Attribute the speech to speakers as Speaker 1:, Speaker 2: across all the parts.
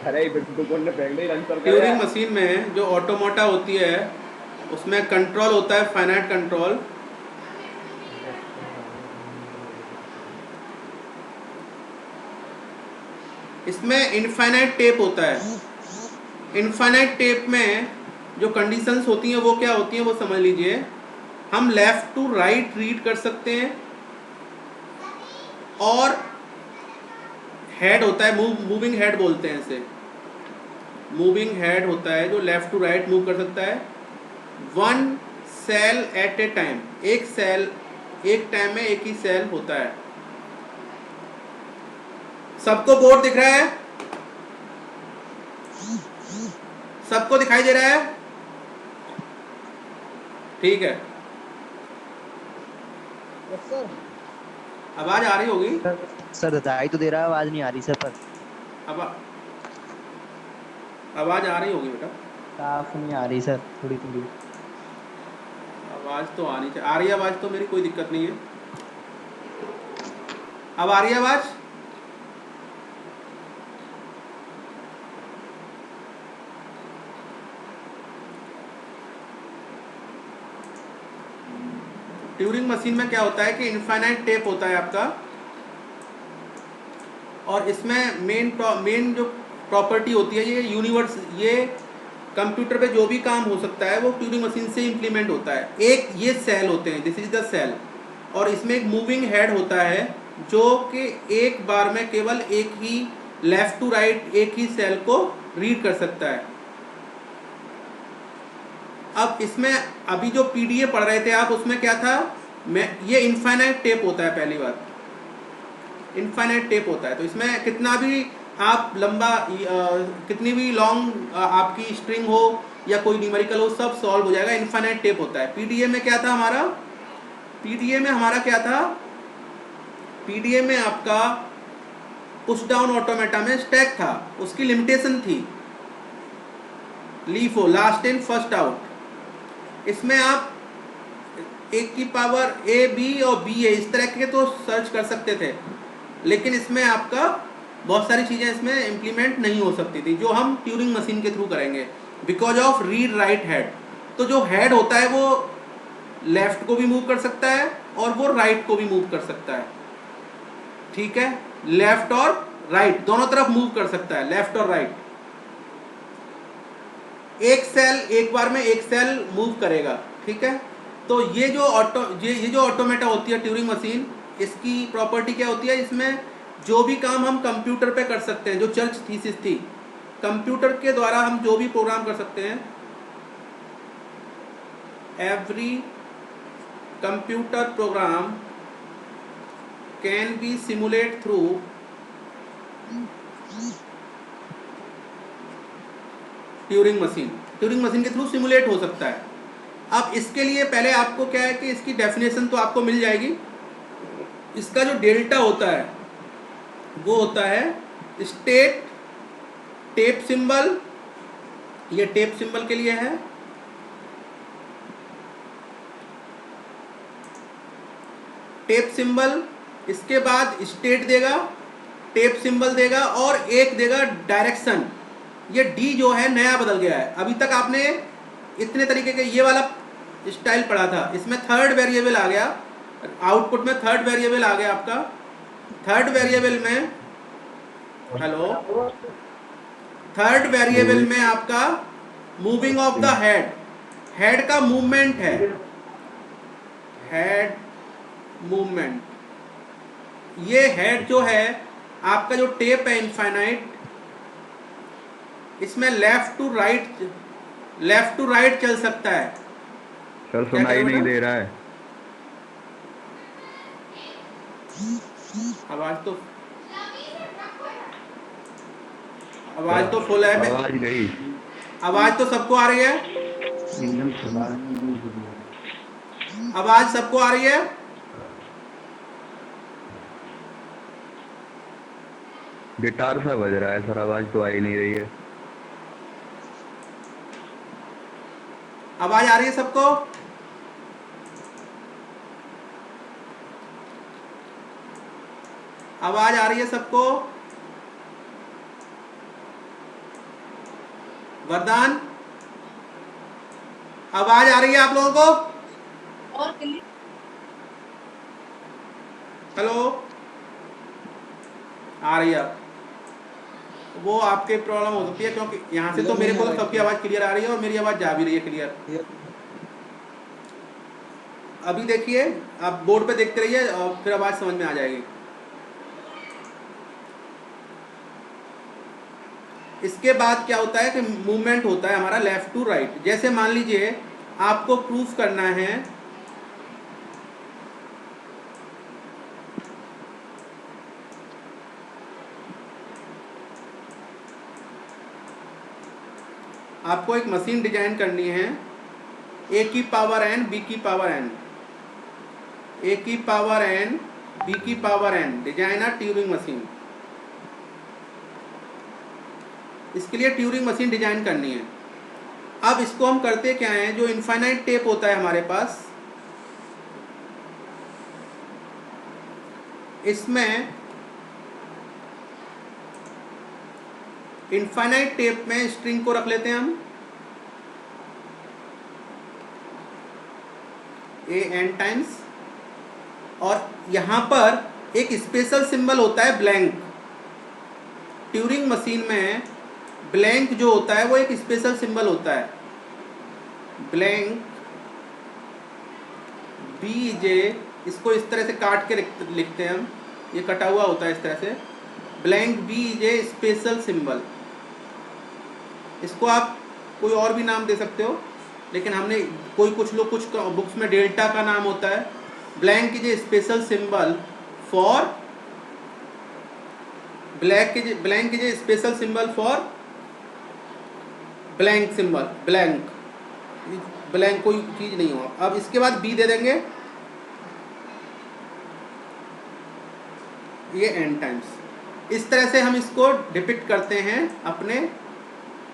Speaker 1: अरे बिल्कुल ने फेंक दी, रन कर गया।
Speaker 2: ट्यूरिंग मशीन में जो ऑटोमोटा होती है उसमें कंट्रोल होता है, फाइनाइट कंट्रोल। इसमें इनफाइनाइट टेप होता है। इनफाइनाइट टेप में जो कंडीशंस होती हैं वो क्या होती हैं वो समझ लीजिए। हम लेफ्ट टू राइट रीड कर सकते हैं, और हेड होता है, मूविंग हेड बोलते हैं इसे। मूविंग हेड होता है जो लेफ्ट टू राइट मूव कर सकता है। One cell at a time, एक सेल एक टाइम में एक ही सेल होता है। सबको बोर्ड दिख रहा है? सबको दिखाई दे रहा है? ठीक है।
Speaker 3: Yes sir.
Speaker 2: आवाज आ रही होगी।
Speaker 3: सर सर दिखाई तो दे रहा है, आवाज नहीं आ रही सर पर।
Speaker 2: अब आवाज आ रही होगी बेटा।
Speaker 3: साफ नहीं आ रही सर, थोड़ी थोड़ी।
Speaker 2: आवाज तो आनी चाहिए। आ रही है आवाज तो, मेरी कोई दिक्कत नहीं है। अब आ रही है आवाज? ट्यूरिंग मशीन में क्या होता है कि इनफाइनाइट टेप होता है आपका, और इसमें मेन जो प्रॉपर्टी होती है, ये यूनिवर्स, ये कंप्यूटर पे जो भी काम हो सकता है वो ट्यूरिंग मशीन से इम्प्लीमेंट होता है। एक ये सेल होते हैं, दिस इज द सेल, और इसमें एक मूविंग हेड होता है जो कि एक बार में केवल एक ही लेफ्ट टू राइट एक ही सेल को रीड कर सकता है। अब इसमें अभी जो पीडीए पढ़ रहे थे आप, उसमें क्या था, मैं ये इनफाइनाइट टेप होता है। पहली बात, इनफाइनाइट टेप होता है, तो इसमें कितना भी आप लंबा कितनी भी लॉन्ग आपकी स्ट्रिंग हो या कोई न्यूमेरिकल हो, सब सॉल्व हो जाएगा। इनफाइनाइट टेप होता है। पीडीए में क्या था हमारा? पीडीए में हमारा क्या था? पीडीए में आपका पुश डाउन ऑटोमेटा में स्टैक था, उसकी लिमिटेशन थी, LIFO last in first out. इसमें आप एक की पावर ए बी और बी ए इस तरह के तो सर्च कर सकते थे, लेकिन इसमें आपका बहुत सारी चीज़ें इसमें इम्प्लीमेंट नहीं हो सकती थी, जो हम ट्यूरिंग मशीन के थ्रू करेंगे, because of read write head. तो जो हेड होता है वो लेफ्ट को भी मूव कर सकता है और वो राइट को भी मूव कर सकता है। ठीक है, लेफ्ट और राइट दोनों तरफ मूव कर सकता है, लेफ्ट और राइट। एक सेल एक बार में एक सेल मूव करेगा। ठीक है, तो ये जो ऑटोमेटा होती है ट्यूरिंग मशीन, इसकी प्रॉपर्टी क्या होती है, इसमें जो भी काम हम कंप्यूटर पे कर सकते हैं, जो चर्च थीसिस थी, कंप्यूटर के द्वारा हम जो भी प्रोग्राम कर सकते हैं, every computer program can be simulate through Turing machine. Turing machine के थ्रू सिमुलेट हो सकता है। अब इसके लिए पहले आपको क्या है कि इसकी डेफिनेशन तो आपको मिल जाएगी। इसका जो डेल्टा होता है वो होता है स्टेट टेप सिंबल, ये टेप सिंबल के लिए है। टेप सिंबल, इसके बाद स्टेट देगा, टेप सिंबल देगा, और एक देगा डायरेक्शन। ये डी जो है नया बदल गया है, अभी तक आपने इतने तरीके के ये वाला स्टाइल पढ़ा था, इसमें थर्ड वेरिएबल आ गया, आउटपुट में थर्ड वेरिएबल आ गया आपका। थर्ड वेरिएबल में, हेलो, थर्ड वेरिएबल में आपका moving of the head, head का मूवमेंट है, हेड मूवमेंट। ये हेड जो है आपका, जो टेप है इनफाइनाइट, इसमें लेफ्ट टू राइट चल सकता है।
Speaker 1: सर
Speaker 2: क्या कह रहे
Speaker 1: सुनाई
Speaker 2: हो
Speaker 1: नहीं
Speaker 2: बेटा?
Speaker 1: दे रहा है।
Speaker 2: आवाज तो आवाज तो फुल है।
Speaker 1: आवाज गई।
Speaker 2: आवाज तो सबको आ रही है?
Speaker 1: एकदम सुना।
Speaker 2: आवाज सबको आ रही है?
Speaker 1: गिटार सा बज रहा है सर, आवाज तो आ ही नहीं रही है।
Speaker 2: आवाज आ रही है सबको? आवाज आ रही है सबको? वरदान, आवाज आ रही है आप लोगों को?
Speaker 4: और क्लियर।
Speaker 2: हेलो, आ रही है? वो आपके प्रॉब्लम हो सकती है, क्योंकि यहाँ से तो मेरे को तो सबकी आवाज़ क्लियर आ रही है और मेरी आवाज़ जा भी रही है क्लियर। अभी देखिए, आप बोर्ड पे देखते रहिए और फिर आवाज़ समझ में आ जाएगी। इसके बाद क्या होता है कि मूवमेंट होता है हमारा लेफ्ट टू राइट। जैसे मान लीजिए आपको प्रूफ करना है आपको एक मशीन डिजाइन करनी है ए की पावर एन बी की पावर एन, ए की पावर एन बी की power n, design a Turing machine. इसके लिए ट्यूरिंग मशीन डिजाइन करनी है। अब इसको हम करते क्या हैं, जो इनफाइनाइट टेप होता है हमारे पास, इसमें इनफाइनाइट टेप में स्ट्रिंग को रख लेते हैं हम ए एन टाइम्स, और यहां पर एक स्पेशल सिंबल होता है ब्लैंक। ट्यूरिंग मशीन में ब्लैंक जो होता है वो एक स्पेशल सिंबल होता है, ब्लैंक बी जे। इसको इस तरह से काट के लिखते हैं हम, ये कटा हुआ होता है इस तरह से, blank B J special symbol. इसको आप कोई और भी नाम दे सकते हो, लेकिन हमने कुछ लोग कुछ बुक्स में डेल्टा का नाम होता है। Blank is a special symbol for blank is a special symbol for blank symbol, blank कोई चीज नहीं हो। अब इसके बाद बी दे देंगे, ये एन टाइम्स। इस तरह से हम इसको डिपिक्ट करते हैं अपने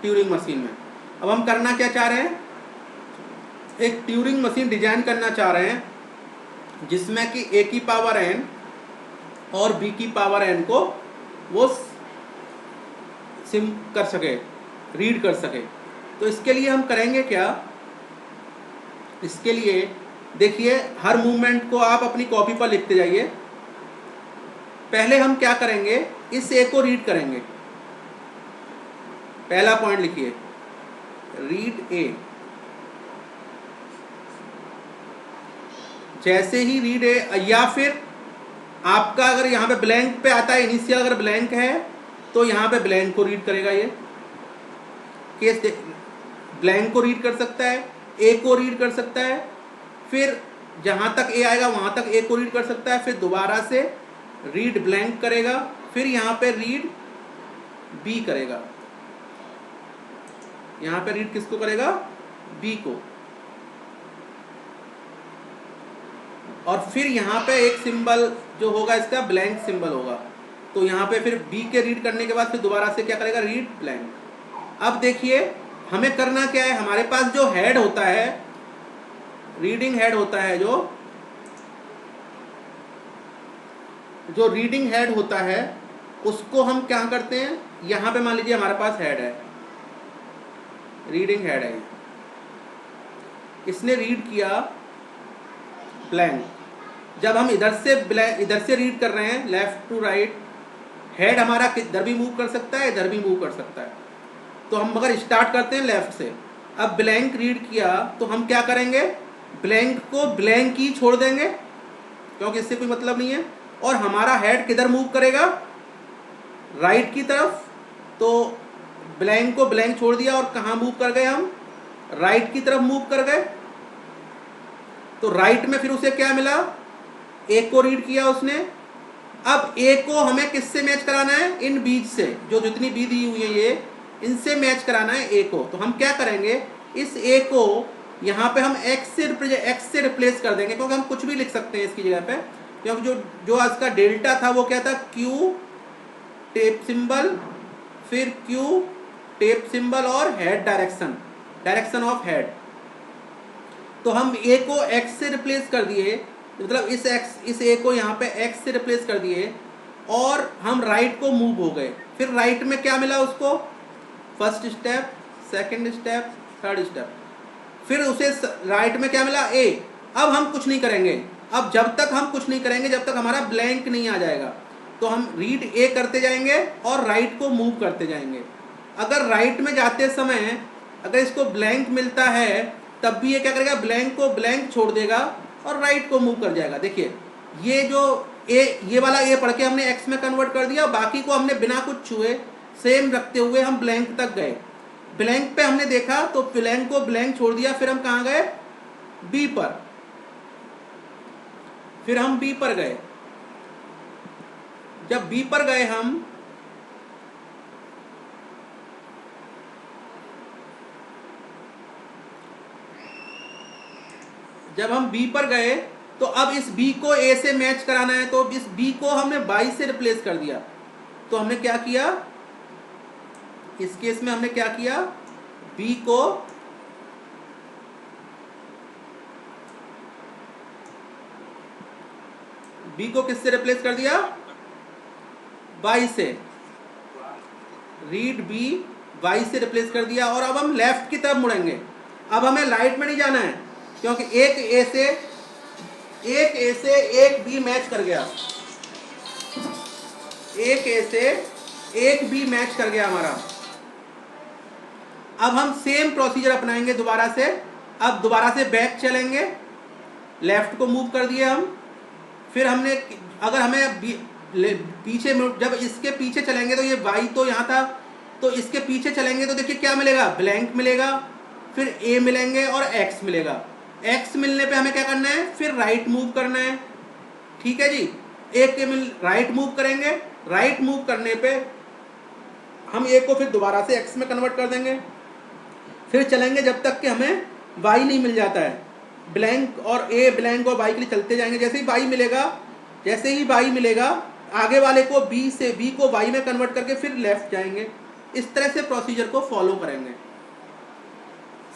Speaker 2: ट्यूरिंग मशीन में। अब हम करना क्या चाह रहे हैं, एक ट्यूरिंग मशीन डिजाइन करना चाह रहे हैं जिसमें कि ए की पावर एन और बी की पावर एन को वो सिम कर सके, रीड कर सके। तो इसके लिए हम करेंगे क्या, इसके लिए देखिए हर मूवमेंट को आप अपनी कॉपी पर लिखते जाइए। पहले हम क्या करेंगे, इस ए को रीड करेंगे। पहला पॉइंट लिखिए, रीड ए। जैसे ही रीड ए, या फिर आपका अगर यहाँ पे ब्लैंक पे आता है, इनिशियल अगर ब्लैंक है तो यहाँ पे ब्लैंक को रीड करेगा। ये केस ब्लैंक को रीड कर सकता है, ए को रीड कर सकता है, फिर जहाँ तक ए आएगा वहाँ तक ए को रीड कर सकता है, फिर दोबारा से रीड ब्लैंक करेगा, फिर यहाँ पे रीड बी करेगा। यहाँ पे रीड किसको करेगा, बी को। और फिर यहाँ पे एक सिंबल जो होगा इसका ब्लैंक सिंबल होगा, तो यहाँ पे फिर बी के रीड करने के बाद फिर दोबारा से क्या करेगा, रीड ब्लैंक। अब देखिए हमें करना क्या है, हमारे पास जो हेड होता है, रीडिंग हेड होता है, जो रीडिंग हेड होता है उसको हम क्या करते हैं, यहाँ पे मान लीजिए हमारे पास हेड है, रीडिंग हेड है, इसने रीड किया ब्लैंक। जब हम इधर से रीड कर रहे हैं लेफ्ट टू राइट, हेड हमारा इधर भी मूव कर सकता है, इधर भी मूव कर सकता है। तो हम अगर स्टार्ट करते हैं लेफ्ट से, अब ब्लैंक रीड किया तो हम क्या करेंगे, ब्लैंक को ब्लैंक ही छोड़ देंगे क्योंकि इससे कोई मतलब नहीं है, और हमारा हेड किधर मूव करेगा, राइट की तरफ। तो ब्लैंक को ब्लैंक छोड़ दिया और कहाँ मूव कर गए हम, राइट की तरफ मूव कर गए। तो राइट में फिर उसे क्या मिला, ए को रीड किया उसने। अब ए को हमें किससे मैच कराना है, इन बीज से, जो जितनी बी दी हुई है ये, इनसे मैच कराना है ए को। तो हम क्या करेंगे, इस ए को यहाँ पे हम एक्स से रिप्लेस कर देंगे, क्योंकि हम कुछ भी लिख सकते हैं इसकी जगह पे, क्योंकि जो आज का डेल्टा था वो क्या था, क्यू टेप सिंबल, फिर क्यू टेप सिंबल और हेड डायरेक्शन ऑफ हेड। तो हम ए को एक्स से रिप्लेस कर दिए, मतलब इस ए को यहाँ पे एक्स से रिप्लेस कर दिए, और हम राइट को मूव हो गए। फिर राइट में क्या मिला उसको, first step, second step, third step, फिर उसे राइट में क्या मिला, ए। अब हम कुछ नहीं करेंगे, अब जब तक हम कुछ नहीं करेंगे जब तक हमारा ब्लैंक नहीं आ जाएगा, तो हम रीड ए करते जाएंगे और राइट को मूव करते जाएंगे। अगर राइट में जाते समय अगर इसको ब्लैंक मिलता है तब भी ये क्या करेगा, ब्लैंक को ब्लैंक छोड़ देगा और राइट को मूव कर जाएगा। देखिए ये जो ए, ये वाला ए पढ़ के हमने एक्स में कन्वर्ट कर दिया, बाकी को हमने बिना कुछ छुए सेम रखते हुए हम ब्लैंक तक गए। ब्लैंक पे हमने देखा तो ब्लैंक को ब्लैंक छोड़ दिया, फिर हम कहाँ गए, बी पर, फिर हम बी पर गए। जब बी पर गए हम, जब हम बी पर गए तो अब इस बी को ए से मैच कराना है, तो इस बी को हमने 22 से रिप्लेस कर दिया। तो हमने क्या किया, इस केस में हमने क्या किया, बी को किससे रिप्लेस कर दिया, 22 से, रीड बी 22 से रिप्लेस कर दिया। और अब हम लेफ्ट की तरफ मुड़ेंगे, अब हमें राइट में नहीं जाना है क्योंकि एक ए से एक बी मैच कर गया, एक ए से एक बी मैच कर गया हमारा। अब हम सेम प्रोसीजर अपनाएंगे दोबारा से। अब दोबारा से बैक चलेंगे, लेफ्ट को मूव कर दिए हम, फिर हमने अगर हमें पीछे, जब इसके पीछे चलेंगे तो ये वाई तो यहाँ था, तो इसके पीछे चलेंगे तो देखिए क्या मिलेगा, ब्लैंक मिलेगा, फिर ए मिलेंगे और एक्स मिलेगा। एक्स मिलने पे हमें क्या करना है, फिर राइट मूव करना है, ठीक है जी। ए के राइट मूव करेंगे, राइट मूव करने पे हम ए को फिर दोबारा से एक्स में कन्वर्ट कर देंगे, फिर चलेंगे जब तक कि हमें वाई नहीं मिल जाता है। ब्लैंक और ए, ब्लैंक और वाई के लिए चलते जाएंगे, जैसे ही वाई मिलेगा आगे वाले को बी से, बी को वाई में कन्वर्ट करके फिर लेफ्ट जाएंगे। इस तरह से प्रोसीजर को फॉलो करेंगे।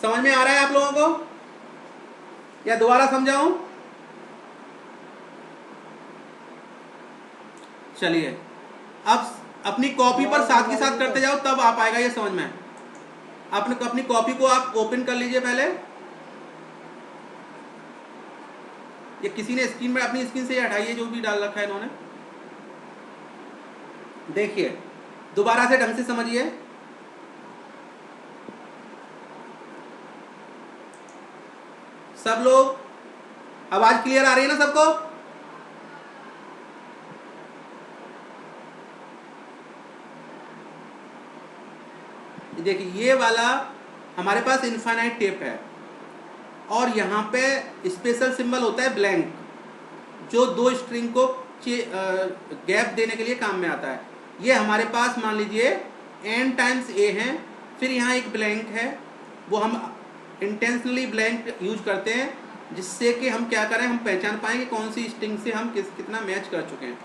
Speaker 2: समझ में आ रहा है आप लोगों को या दोबारा समझाऊं? चलिए अब अपनी कॉपी पर साथ के साथ करते जाओ, तब आ पाएगा ये समझ में। अपनी कॉपी को आप ओपन कर लीजिए पहले। ये किसी ने स्क्रीन में अपनी स्क्रीन से हटाइए जो भी डाल रखा है इन्होंने। देखिए दोबारा से ढंग से समझिए। सब लोग आवाज क्लियर आ रही है ना सबको? देखिए ये वाला हमारे पास इनफाइनाइट टेप है और यहाँ पे स्पेशल सिंबल होता है ब्लैंक, जो दो स्ट्रिंग को गैप देने के लिए काम में आता है। ये हमारे पास मान लीजिए n टाइम्स a है, फिर यहाँ एक ब्लैंक है, वो हम इंटेंशनली ब्लैंक यूज करते हैं जिससे कि हम क्या करें, हम पहचान पाएँ कि कौन सी स्ट्रिंग से हम कितना मैच कर चुके हैं।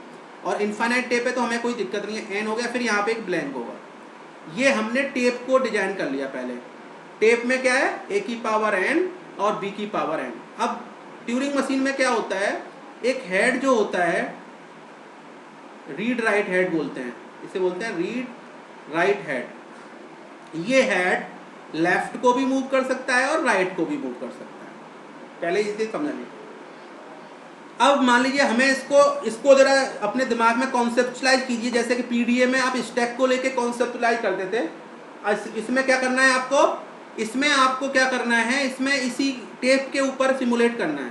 Speaker 2: और इनफाइनाइट टेप है तो हमें कोई दिक्कत नहीं है, n हो गया, फिर यहाँ पे एक ब्लैंक होगा। ये हमने टेप को डिजाइन कर लिया पहले। टेप में क्या है, a की पावर n और b की पावर n। अब ट्यूरिंग मशीन में क्या होता है, एक हेड जो होता है, रीड राइट हेड बोलते हैं, इसे बोलते हैं रीड राइट हेड। ये हेड लेफ्ट को भी मूव कर सकता है और राइट को भी मूव कर सकता है, पहले इसे समझ लीजिए। अब मान लीजिए हमें इसको जरा अपने दिमाग में कॉन्सेप्चुलाइज कीजिए, जैसे कि पीडीए में आप स्टैक को लेके कॉन्सेप्चुलाइज करते थे। इसमें क्या करना है आपको, इसमें आपको क्या करना है, इसमें इसी टेप के ऊपर सिमुलेट करना है।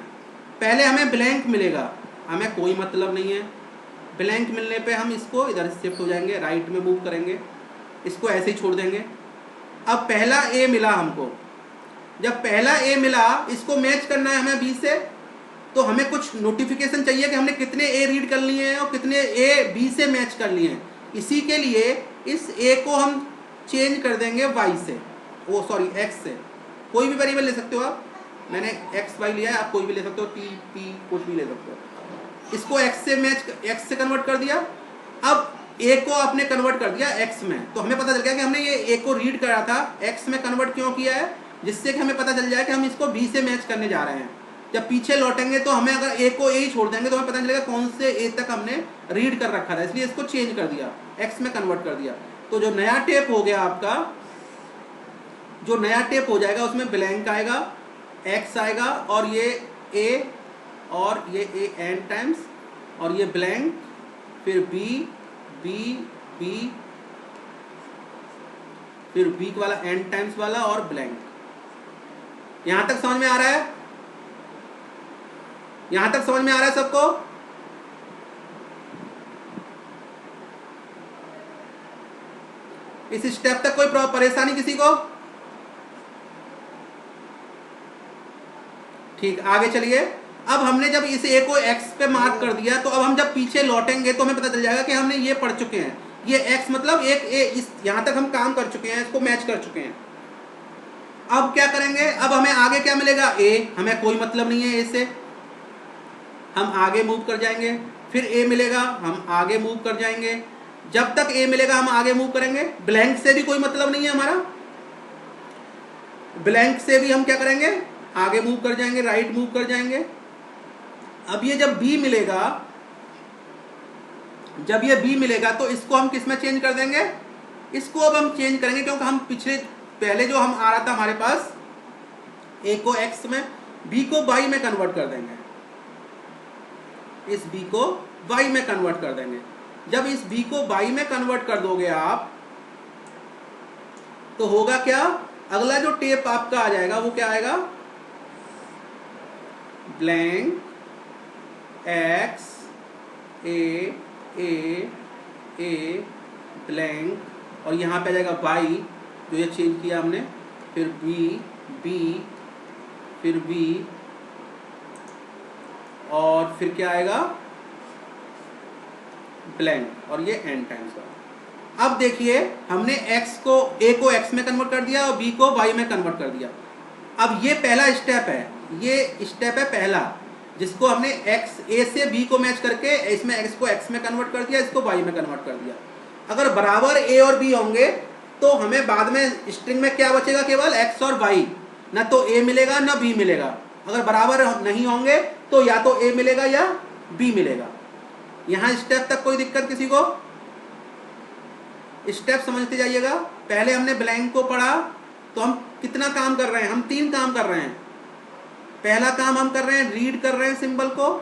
Speaker 2: पहले हमें ब्लैंक मिलेगा, हमें कोई मतलब नहीं है, ब्लैंक मिलने पे हम इसको इधर शिफ्ट हो जाएंगे, राइट में मूव करेंगे, इसको ऐसे ही छोड़ देंगे। अब पहला ए मिला हमको, जब पहला ए मिला इसको मैच करना है हमें बी से, तो हमें कुछ नोटिफिकेशन चाहिए कि हमने कितने ए रीड कर लिए हैं और कितने ए बी से मैच कर लिए हैं। इसी के लिए इस ए को हम चेंज कर देंगे वाई से, एक्स से। कोई भी वेरिएबल ले सकते हो आप, मैंने एक्स वाई लिया है, आप कोई भी ले सकते हो, टी पी कुछ भी ले सकते हो। इसको एक्स से कन्वर्ट कर दिया। अब ए को आपने कन्वर्ट कर दिया एक्स में, तो हमें पता चल गया कि हमने ये ए को रीड करा था, एक्स में कन्वर्ट क्यों किया है, जिससे कि हमें पता चल जाए कि हम इसको बी से मैच करने जा रहे हैं। जब पीछे लौटेंगे तो हमें अगर ए को ए ही छोड़ देंगे तो हमें पता चलेगा कौन से ए तक हमने रीड कर रखा था, इसलिए इसको चेंज कर दिया, एक्स में कन्वर्ट कर दिया। तो जो नया टेप हो गया आपका, जो नया टेप हो जाएगा उसमें ब्लैंक आएगा, x आएगा और ये a और ये a n टाइम्स और ये ब्लैंक, फिर b b b, फिर b वाला n टाइम्स वाला और ब्लैंक। यहां तक समझ में आ रहा है? यहां तक समझ में आ रहा है सबको? इस स्टेप तक कोई परेशानी किसी को? ठीक, आगे चलिए। अब हमने जब इस a को x पे मार्क कर दिया तो अब हम जब पीछे लौटेंगे तो हमें पता चल जाएगा कि हमने ये पढ़ चुके हैं। ये x मतलब एक a, इस यहां तक हम काम कर चुके हैं, इसको मैच कर चुके हैं। अब क्या करेंगे? अब हमें आगे क्या मिलेगा? a, हमें कोई मतलब नहीं है a से, हम आगे मूव कर जाएंगे। फिर a मिलेगा, हम आगे मूव कर जाएंगे। जब तक a मिलेगा हम आगे मूव करेंगे। ब्लैंक से भी कोई मतलब नहीं है हमारा, ब्लैंक से भी हम क्या करेंगे? आगे मूव कर जाएंगे, राइट मूव कर जाएंगे। अब ये जब b मिलेगा, जब ये b मिलेगा तो इसको हम किस में चेंज कर देंगे? इसको अब हम चेंज करेंगे, क्योंकि हम पहले जो हम आ रहा था हमारे पास a को x में, b को y में कन्वर्ट कर देंगे। इस b को y में कन्वर्ट कर देंगे। जब इस b को y में कन्वर्ट कर दोगे आप तो होगा क्या? अगला जो टेप आपका आ जाएगा वो क्या आएगा? ब्लैंक x a ब्लैंक और यहाँ पे आ जाएगा y जो ये चेंज किया हमने, फिर b फिर b और फिर क्या आएगा? ब्लैंक और ये n टाइम्स का। अब देखिए हमने a को x में कन्वर्ट कर दिया और b को y में कन्वर्ट कर दिया। अब ये पहला स्टेप है, ये स्टेप है पहला, जिसको हमने a से b को मैच करके इसमें x को x में कन्वर्ट कर दिया, इसको y में कन्वर्ट कर दिया। अगर बराबर a और b होंगे तो हमें बाद में स्ट्रिंग में क्या बचेगा? केवल x और y, ना तो a मिलेगा ना b मिलेगा। अगर बराबर नहीं होंगे तो या तो a मिलेगा या b मिलेगा। यहाँ स्टेप तक कोई दिक्कत किसी को? स्टेप समझते जाइएगा। पहले हमने ब्लैंक को पढ़ा तो हम कितना काम कर रहे हैं? हम 3 काम कर रहे हैं। पहला काम हम कर रहे हैं, रीड कर रहे हैं सिंबल को।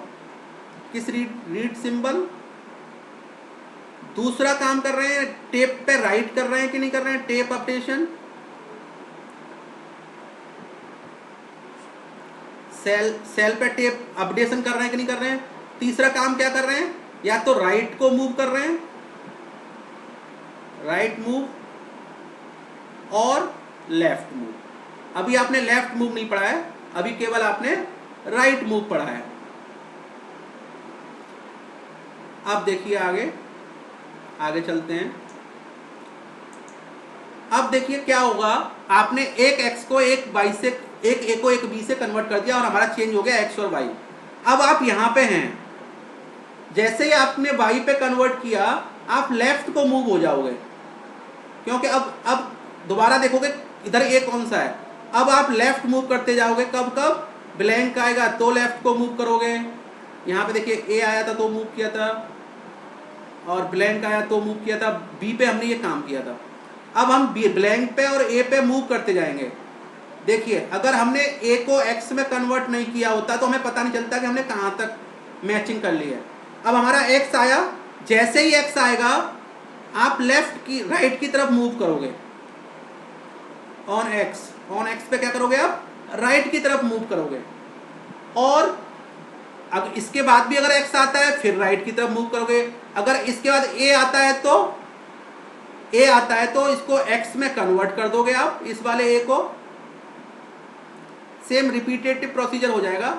Speaker 2: किस रीड सिंबल? दूसरा काम कर रहे हैं, टेप पे राइट कर रहे हैं कि नहीं कर रहे हैं? Tape updation. सेल पे टेप अपडेशन कर रहे हैं कि नहीं कर रहे हैं? तीसरा काम क्या कर रहे हैं? या तो राइट को मूव कर रहे हैं, राइट मूव और लेफ्ट मूव। अभी आपने लेफ्ट मूव नहीं पढ़ा है, अभी केवल आपने राइट मूव पढ़ा है। अब देखिए आगे चलते हैं। अब देखिए क्या होगा, आपने एक x को एक y से, एक a को एक b से कन्वर्ट कर दिया और हमारा चेंज हो गया x और y। अब आप यहां पे हैं, जैसे ही आपने y पे कन्वर्ट किया आप लेफ्ट को मूव हो जाओगे, क्योंकि अब दोबारा देखोगे इधर a कौन सा है। अब आप लेफ्ट मूव करते जाओगे। कब ब्लैंक आएगा तो लेफ्ट को मूव करोगे। यहाँ पे देखिए a आया था तो मूव किया था और ब्लैंक आया तो मूव किया था। b पे हमने ये काम किया था। अब हम ब्लैंक पे और a पे मूव करते जाएंगे। देखिए अगर हमने a को x में कन्वर्ट नहीं किया होता तो हमें पता नहीं चलता कि हमने कहाँ तक मैचिंग कर ली है। अब हमारा x आया, जैसे ही x आएगा आप राइट की तरफ मूव करोगे। ऑन x पे क्या करोगे? आप राइट की तरफ मूव करोगे। और अगर इसके बाद भी अगर x आता है फिर राइट की तरफ मूव करोगे। अगर इसके बाद a आता है तो इसको x में कन्वर्ट कर दोगे आप, इस वाले a को। सेम रिपीटेटिव प्रोसीजर हो जाएगा,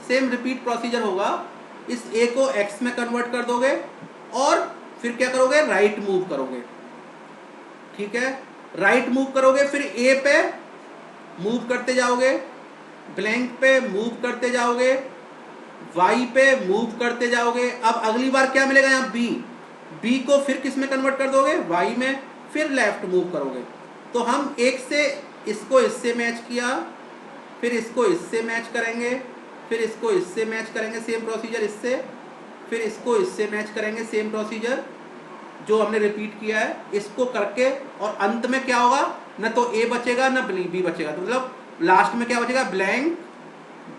Speaker 2: सेम रिपीट प्रोसीजर होगा। इस a को x में कन्वर्ट कर दोगे और फिर क्या करोगे? राइट मूव करोगे। ठीक है, राइट मूव करोगे, फिर a पे मूव करते जाओगे, ब्लैंक पे मूव करते जाओगे, y पे मूव करते जाओगे। अब अगली बार क्या मिलेगा? यहाँ b को फिर किस में कन्वर्ट कर दोगे? y में, फिर लेफ्ट मूव करोगे। तो हम एक से इसको इससे मैच किया, फिर इसको इससे मैच करेंगे, फिर इसको इससे मैच करेंगे, सेम प्रोसीजर इससे, फिर इसको इससे मैच करेंगे, सेम प्रोसीजर, जो हमने रिपीट किया है इसको करके, और अंत में क्या होगा, न तो ए बचेगा न बी बचेगा, तो मतलब लास्ट में क्या बचेगा, ब्लैंक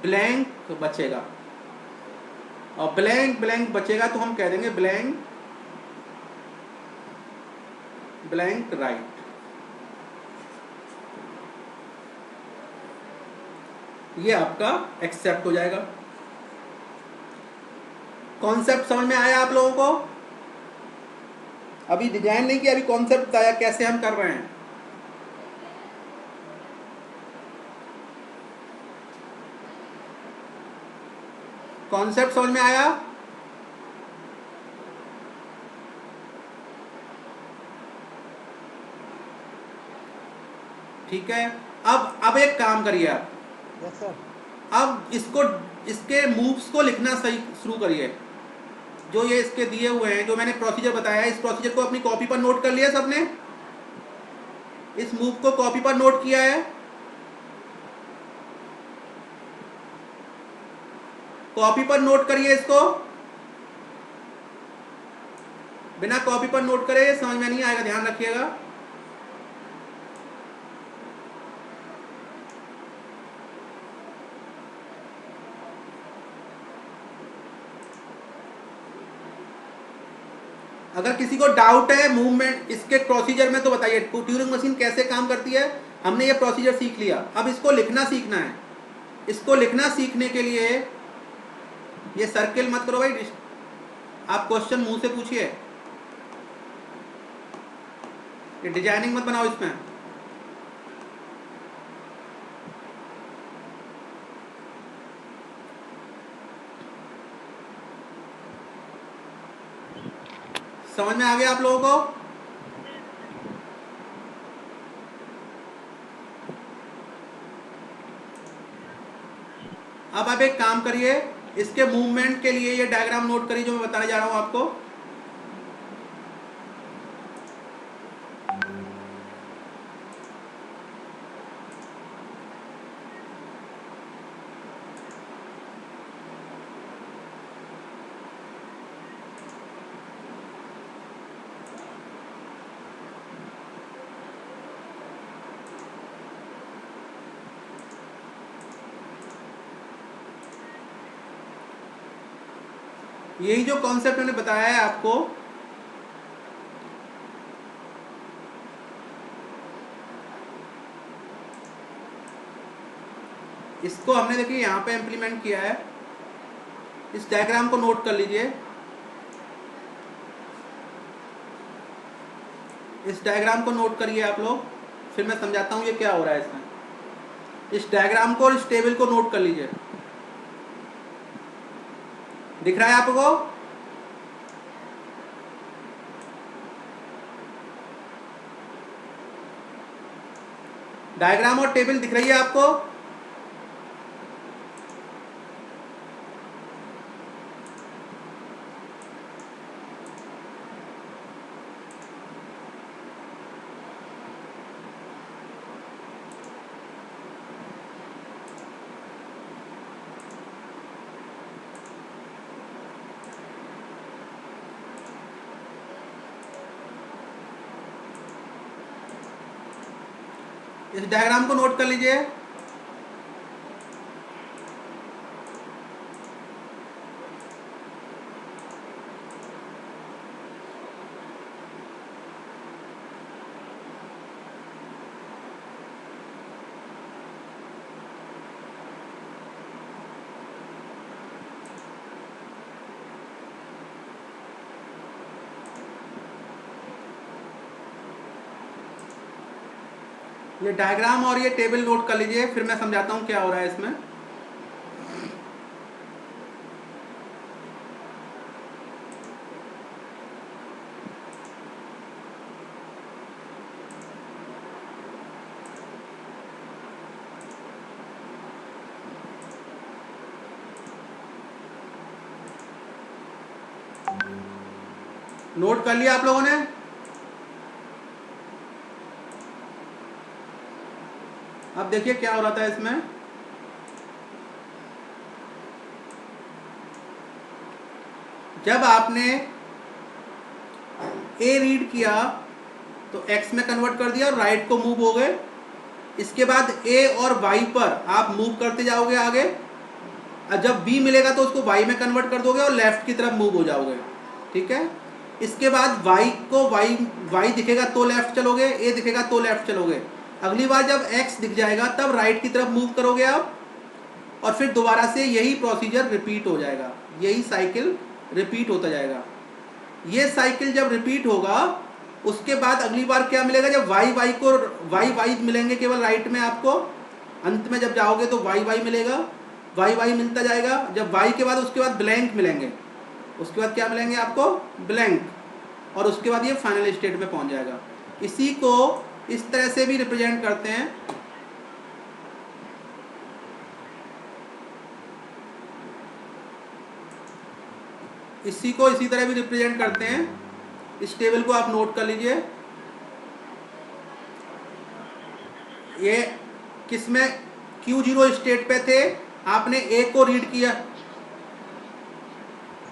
Speaker 2: ब्लैंक बचेगा। और ब्लैंक ब्लैंक बचेगा तो हम कह देंगे ब्लैंक ब्लैंक राइट। ये आपका एक्सेप्ट हो जाएगा। कॉन्सेप्ट समझ में आया आप लोगों को? अभी डिजाइन नहीं किया, अभी कॉन्सेप्ट बताया कैसे हम कर रहे हैं। कॉन्सेप्ट समझ में आया? ठीक है। अब एक काम करिए आप,
Speaker 3: यस सर।
Speaker 2: अब इसको, इसके मूव्स को लिखना सही शुरू करिए। जो ये इसके दिए हुए हैं, जो मैंने प्रोसीजर बताया है, इस प्रोसीजर को अपनी कॉपी पर नोट कर लिया सबने? इस मूव को कॉपी पर नोट किया है? कॉपी पर नोट करिए इसको। बिना कॉपी पर नोट करे समझ में नहीं आएगा, ध्यान रखिएगा। अगर किसी को डाउट है मूवमेंट इसके प्रोसीजर में तो बताइए, ट्यूरिंग मशीन कैसे काम करती है। हमने ये प्रोसीजर सीख लिया, अब इसको लिखना सीखना है। इसको लिखना सीखने के लिए ये सर्किल मत करो भाई, आप क्वेश्चन मुंह से पूछिए, ये डिजाइनिंग मत बनाओ इसमें। समझ में आ गया आप लोगों को? अब आप एक काम करिए, इसके मूवमेंट के लिए ये डायग्राम नोट करिए जो मैं बताने जा रहा हूं आपको। यही जो कॉन्सेप्ट मैंने बताया है आपको, इसको हमने देखिए यहाँ पे इम्प्लीमेंट किया है। इस डायग्राम को नोट कर लीजिए। इस डायग्राम को नोट करिए आप लोग, फिर मैं समझाता हूँ ये क्या हो रहा है इसमें। इस डायग्राम को और इस टेबल को नोट कर लीजिए। दिख रहा है आपको? डायग्राम और टेबल दिख रही है आपको? इस डायग्राम को नोट कर लीजिए। ये डायग्राम और ये टेबल नोट कर लीजिए, फिर मैं समझाता हूँ क्या हो रहा है इसमें। नोट कर लिया आप लोगों ने? अब देखिए क्या हो रहा था इसमें। जब आपने ए रीड किया तो एक्स में कन्वर्ट कर दिया और राइट को मूव हो गए। इसके बाद ए और वाई पर आप मूव करते जाओगे आगे, और जब बी मिलेगा तो उसको वाई में कन्वर्ट कर दोगे और लेफ्ट की तरफ मूव हो जाओगे, ठीक है। इसके बाद वाई को वाई दिखेगा तो लेफ्ट चलोगे, ए दिखेगा तो लेफ्ट चलोगे। अगली बार जब एक्स दिख जाएगा तब राइट की तरफ मूव करोगे आप, और फिर दोबारा से यही प्रोसीजर रिपीट हो जाएगा, यही साइकिल रिपीट होता जाएगा। ये साइकिल जब रिपीट होगा उसके बाद अगली बार क्या मिलेगा, जब वाई मिलेंगे केवल राइट में आपको, अंत में जब जाओगे तो वाई मिलेगा, वाई मिलता जाएगा। जब वाई के बाद उसके बाद ब्लैंक मिलेंगे, उसके बाद क्या मिलेंगे आपको, ब्लैंक, और उसके बाद ये फाइनल स्टेट में पहुंच जाएगा। इसी को इस तरह से भी रिप्रेजेंट करते हैं, इसी को इसी तरह भी रिप्रेजेंट करते हैं। इस टेबल को आप नोट कर लीजिए। ये किसमें Q0 स्टेट पे थे, आपने ए को रीड किया,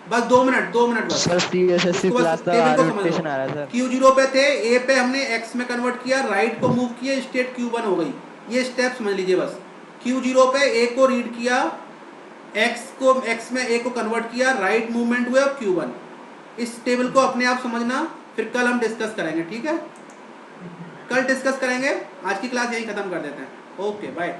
Speaker 2: बस 2 मिनट बस।
Speaker 3: सर सीएसएससी
Speaker 2: इसको बस
Speaker 3: क्लास का
Speaker 2: टेबल को समझ
Speaker 3: रोटेशन
Speaker 2: लो।
Speaker 3: आ रहा है सर।
Speaker 2: Q0 पे थे, ए पे हमने एक्स में कन्वर्ट किया, राइट को मूव किया, स्टेट Q1 हो गई। ये स्टेप समझ लीजिए बस। Q0 पे ए को रीड किया, एक्स में ए को कन्वर्ट किया, राइट मूवमेंट हुए और Q1। इस टेबल को अपने आप समझना, फिर कल हम डिस्कस करेंगे, ठीक है। कल डिस्कस करेंगे, आज की क्लास यहीं खत्म कर देते हैं। Okay bye.